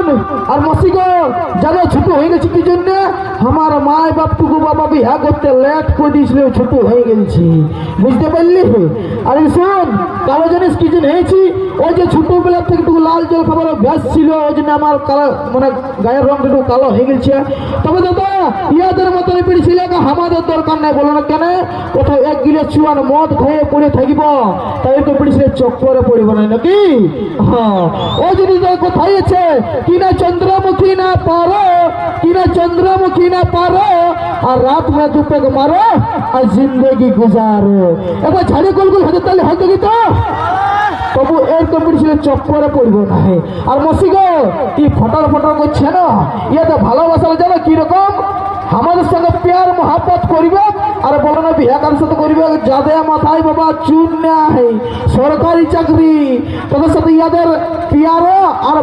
শুন আর মসিগো যারা ছোট হয়ে গেছে কি জন্য আমার মায় বাপটুকু বাবা বিহা করতে লেট করে দিয়েছিল ছোট হয়ে গেছি বুঝতে পারলি আর শোন কালো জানিস কি জন্য হয়েছি ওই যে ছোটবেলা থেকে একটু লাল জল খাবার অভ্যাস ছিল ওই জন্য আমার কালো মানে গায়ের রঙটা একটু কালো হয়ে গেছে তবে দাদা ইয়াদের মতন পিড়ি ছিল আমাদের দরকার নাই বলো না কেন কোথাও এক গিলে চুয়ান মদ খেয়ে পড়ে থাকিব তাই তো পিড়ি ছিল চক্করে পড়িব না নাকি হ্যাঁ ও যদি কোথায় আছে কিনা চন্দ্রমুখী না পারো কিনা চন্দ্রমুখী না পারো আর রাত में দুপেক মারো আর জিন্দগি গুজারো একবার ঝাড়ি গোলগোল হতে তাহলে হয়তো কি তো তবু এর কম্পিটিশনে চক্করে পড়ব না আর মসিগো কি ফটার ফটার করছে না ইয়ে তো ভালোবাসার জানো কিরকম আমাদের সঙ্গে প্যার মহাব্বত করবে আর বলো না বিয়ে কার সাথে করবে যাদের মাথায় বাবা চুন নেয় সরকারি চাকরি তাদের সাথে ইয়াদের প্যারও আর